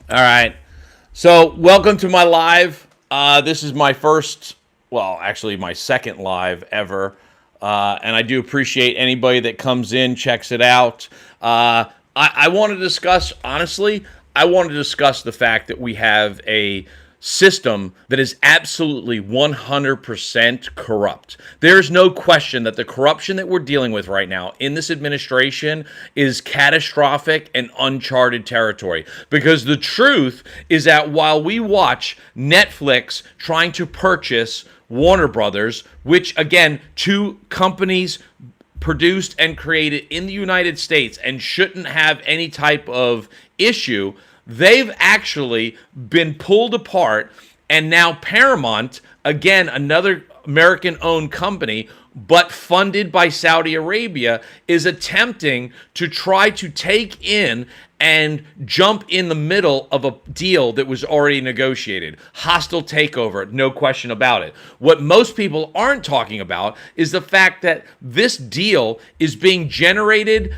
All right. So, welcome to my live. This is my first, well, actually, my second live ever. And I do appreciate anybody that comes in, checks it out. I want to discuss, honestly, I want to discuss the fact that we have a system that is absolutely 100% corrupt. There's no question that the corruption that we're dealing with right now in this administration is catastrophic and uncharted territory. Because the truth is that while we watch Netflix trying to purchase Warner Brothers, which again, two companies produced and created in the United States and shouldn't have any type of issue, they've actually been pulled apart. And now Paramount, again, another American owned company, but funded by Saudi Arabia, is attempting to try to take in and jump in the middle of a deal that was already negotiated. Hostile takeover, no question about it. What most people aren't talking about is the fact that this deal is being generated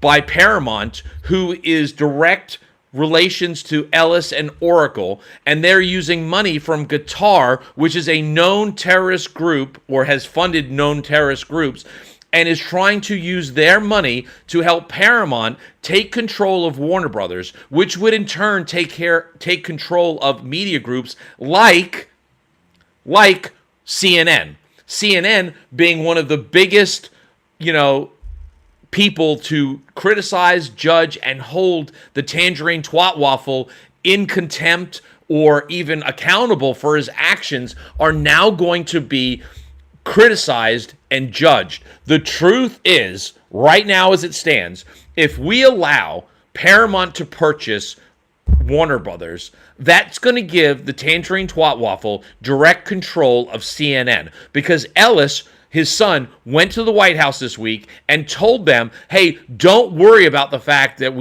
by Paramount, who is direct relations to Ellis and Oracle, and they're using money from Qatar, which is a known terrorist group or has funded known terrorist groups, and is trying to use their money to help Paramount take control of Warner Brothers, which would in turn take control of media groups like CNN. CNN being one of the biggest, people to criticize, judge, and hold the Tangerine Twat Waffle in contempt or even accountable for his actions are now going to be criticized and judged. The truth is, right now as it stands, if we allow Paramount to purchase Warner Brothers, that's going to give the Tangerine Twat Waffle direct control of CNN, because Ellis, his son, went to the White House this week and told them, hey, don't worry about the fact that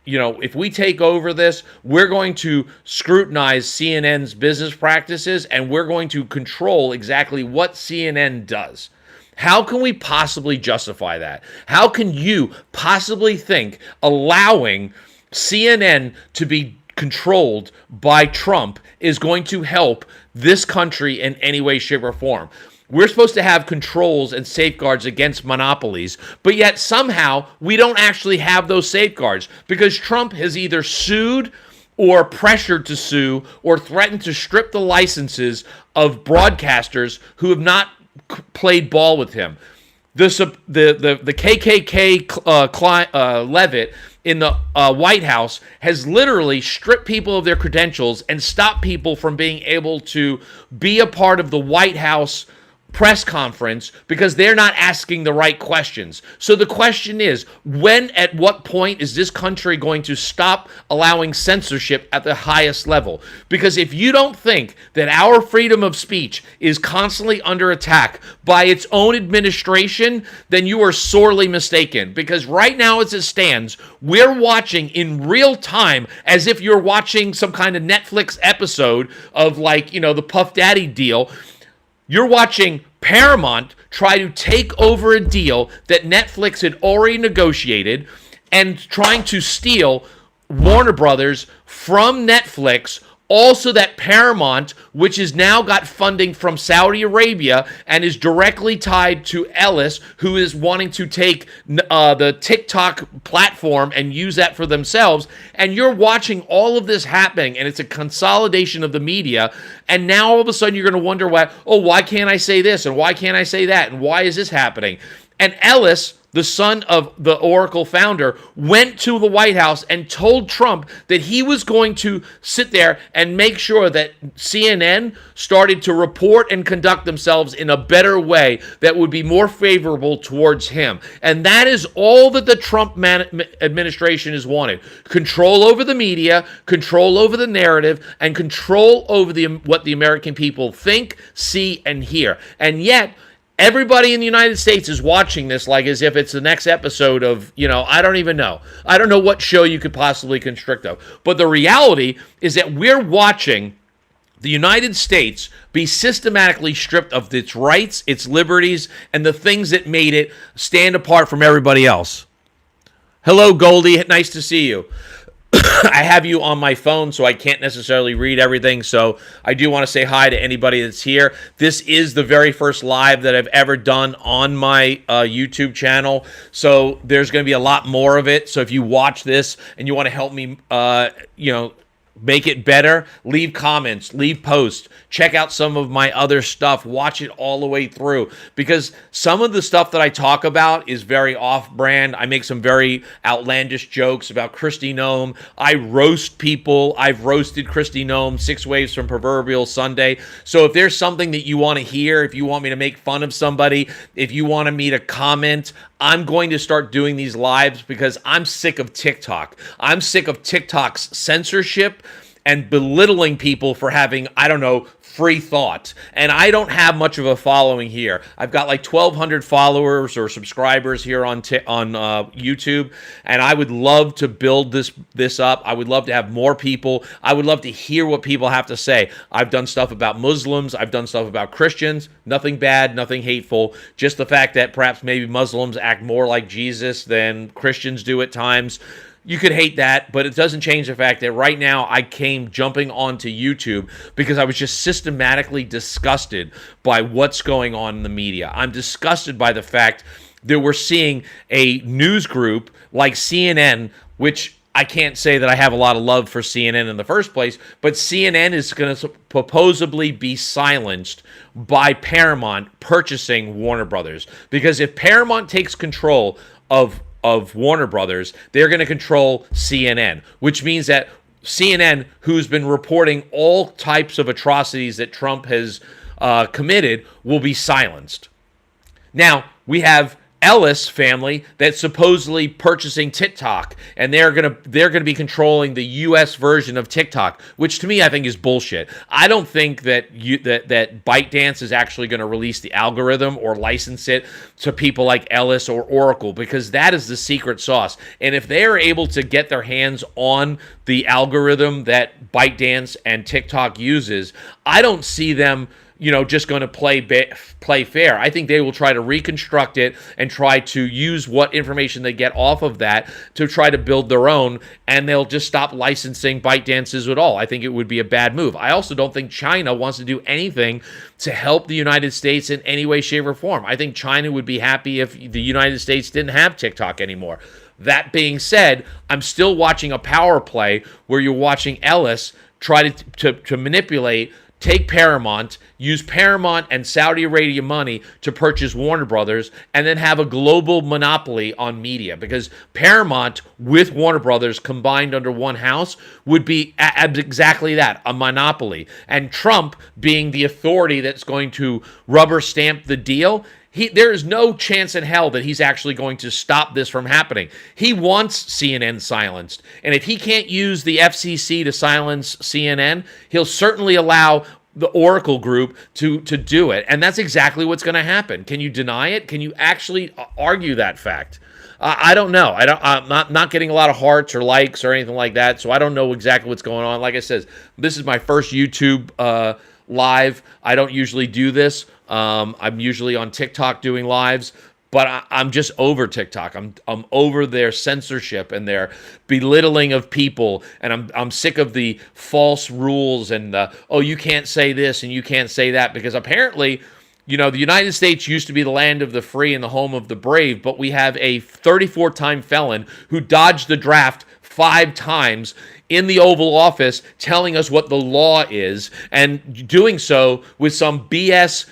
if we take over this, we're going to scrutinize CNN's business practices and we're going to control exactly what CNN does. How can we possibly justify that? How can you possibly think allowing CNN to be controlled by Trump is going to help this country in any way, shape, or form? We're supposed to have controls and safeguards against monopolies, but yet somehow we don't actually have those safeguards because Trump has either sued or pressured to sue or threatened to strip the licenses of broadcasters who have not played ball with him. The KKK Levitt in the White House has literally stripped people of their credentials and stopped people from being able to be a part of the White House press conference because they're not asking the right questions. So the question is, at what point is this country going to stop allowing censorship at the highest level? Because if you don't think that our freedom of speech is constantly under attack by its own administration, then you are sorely mistaken. Because right now as it stands, we're watching in real time as if you're watching some kind of Netflix episode of the Puff Daddy deal. You're watching Paramount try to take over a deal that Netflix had already negotiated and trying to steal Warner Brothers from Netflix. Also that Paramount, which has now got funding from Saudi Arabia and is directly tied to Ellis, who is wanting to take the TikTok platform and use that for themselves. And you're watching all of this happening, and it's a consolidation of the media. And now all of a sudden you're going to wonder why can't I say this? And why can't I say that? And why is this happening? And Ellis, the son of the Oracle founder, went to the White House and told Trump that he was going to sit there and make sure that CNN started to report and conduct themselves in a better way that would be more favorable towards him. And that is all that the Trump administration has wanted. Control over the media, control over the narrative, and control over what the American people think, see, and hear. And yet, everybody in the United States is watching this as if it's the next episode of, I don't even know. I don't know what show you could possibly construct of. But the reality is that we're watching the United States be systematically stripped of its rights, its liberties, and the things that made it stand apart from everybody else. Hello, Goldie. Nice to see you. I have you on my phone, so I can't necessarily read everything. So I do want to say hi to anybody that's here. This is the very first live that I've ever done on my YouTube channel. So there's going to be a lot more of it. So if you watch this and you want to help me, make it better, leave comments, leave posts, check out some of my other stuff, watch it all the way through, because some of the stuff that I talk about is very off-brand. I make some very outlandish jokes about Kristi Noem. I roast people. I've roasted Kristi Noem 6 ways from Proverbial Sunday. So if there's something that you want to hear, if you want me to make fun of somebody, if you want me to comment, I'm going to start doing these lives because I'm sick of TikTok. I'm sick of TikTok's censorship and belittling people for having, free thought. And I don't have much of a following here. I've got like 1,200 followers or subscribers here on YouTube, and I would love to build this up. I would love to have more people. I would love to hear what people have to say. I've done stuff about Muslims. I've done stuff about Christians. Nothing bad, nothing hateful. Just the fact that perhaps maybe Muslims act more like Jesus than Christians do at times. You could hate that, but it doesn't change the fact that right now I came jumping onto YouTube because I was just systematically disgusted by what's going on in the media. I'm disgusted by the fact that we're seeing a news group like CNN, which I can't say that I have a lot of love for CNN in the first place, but CNN is going to supposedly be silenced by Paramount purchasing Warner Brothers. Because if Paramount takes control of Warner Brothers, they're going to control CNN, which means that CNN, who's been reporting all types of atrocities that Trump has committed, will be silenced. Now, we have Ellis family that's supposedly purchasing TikTok, and they're gonna be controlling the U.S. version of TikTok, which to me I think is bullshit. I don't think that ByteDance is actually going to release the algorithm or license it to people like Ellis or Oracle, because that is the secret sauce. And if they are able to get their hands on the algorithm that ByteDance and TikTok uses, I don't see them just going to play fair. I think they will try to reconstruct it and try to use what information they get off of that to try to build their own, and they'll just stop licensing ByteDances at all. I think it would be a bad move. I also don't think China wants to do anything to help the United States in any way, shape, or form. I think China would be happy if the United States didn't have TikTok anymore. That being said, I'm still watching a power play where you're watching Ellis try to manipulate, take Paramount, use Paramount and Saudi Arabia money to purchase Warner Brothers, and then have a global monopoly on media. Because Paramount with Warner Brothers combined under one house would be exactly that, a monopoly. And Trump being the authority that's going to rubber stamp the deal, there is no chance in hell that he's actually going to stop this from happening. He wants CNN silenced. And if he can't use the FCC to silence CNN, he'll certainly allow the Oracle Group to do it. And that's exactly what's going to happen. Can you deny it? Can you actually argue that fact? I don't know. I'm not getting a lot of hearts or likes or anything like that, so I don't know exactly what's going on. Like I said, this is my first YouTube live. I don't usually do this. I'm usually on TikTok doing lives, but I'm just over TikTok. I'm over their censorship and their belittling of people, and I'm sick of the false rules and you can't say this and you can't say that, because apparently, the United States used to be the land of the free and the home of the brave, but we have a 34-time felon who dodged the draft 5 times in the Oval Office telling us what the law is, and doing so with some BS,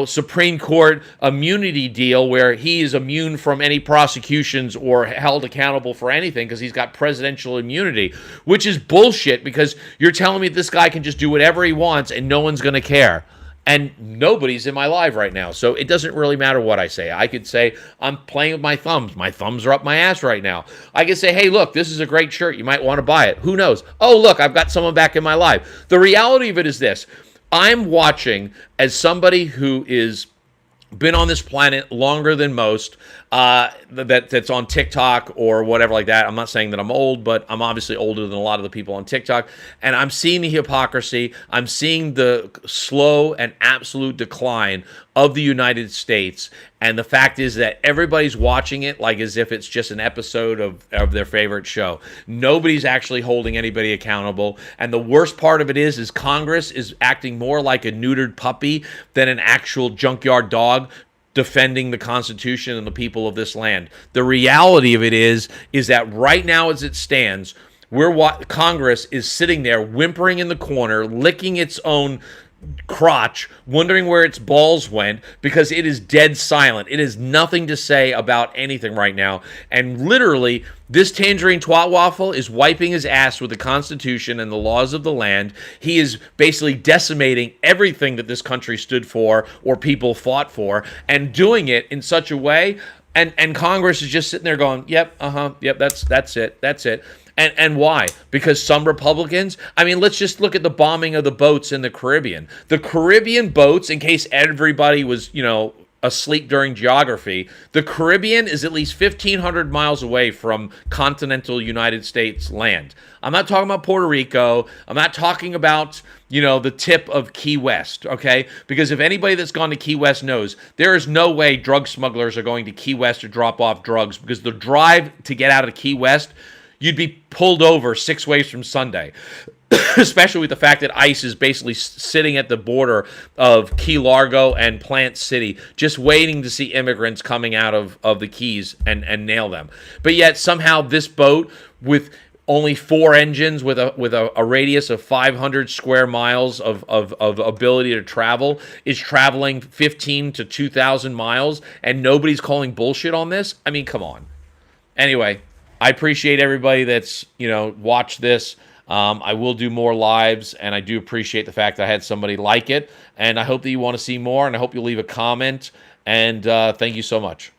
Supreme Court immunity deal where he is immune from any prosecutions or held accountable for anything because he's got presidential immunity, which is bullshit, because you're telling me this guy can just do whatever he wants and no one's going to care. And nobody's in my live right now, so it doesn't really matter what I say. I could say I'm playing with my thumbs. My thumbs are up my ass right now. I could say, hey, look, this is a great shirt. You might want to buy it. Who knows? Oh, look, I've got someone back in my live. The reality of it is this. I'm watching, as somebody who is been on this planet longer than most, that's on TikTok or whatever like that. I'm not saying that I'm old, but I'm obviously older than a lot of the people on TikTok. And I'm seeing the hypocrisy. I'm seeing the slow and absolute decline of the United States. And the fact is that everybody's watching it like as if it's just an episode of their favorite show. Nobody's actually holding anybody accountable. And the worst part of it is Congress is acting more like a neutered puppy than an actual junkyard dog defending the Constitution and the people of this land. The reality of it is that right now as it stands, Congress is sitting there whimpering in the corner, licking its own crotch, wondering where its balls went, because it is dead silent. It has nothing to say about anything right now. And literally, this tangerine twat waffle is wiping his ass with the Constitution and the laws of the land. He is basically decimating everything that this country stood for or people fought for, and doing it in such a way. And Congress is just sitting there going, yep, that's it. And why? Because some Republicans, I mean, let's just look at the bombing of the boats in the Caribbean. The Caribbean boats, in case everybody was, asleep during geography, the Caribbean is at least 1,500 miles away from continental United States land. I'm not talking about Puerto Rico. I'm not talking about, the tip of Key West, okay? Because if anybody that's gone to Key West knows, there is no way drug smugglers are going to Key West to drop off drugs, because the drive to get out of Key West, you'd be pulled over 6 ways from Sunday, especially with the fact that ICE is basically sitting at the border of Key Largo and Plant City, just waiting to see immigrants coming out of the Keys and nail them. But yet somehow this boat with only 4 engines with a radius of 500 square miles of ability to travel is traveling 15 to 2,000 miles, and nobody's calling bullshit on this? I mean, come on. Anyway, I appreciate everybody that's, watched this. I will do more lives, and I do appreciate the fact that I had somebody like it. And I hope that you want to see more, and I hope you'll leave a comment. And thank you so much.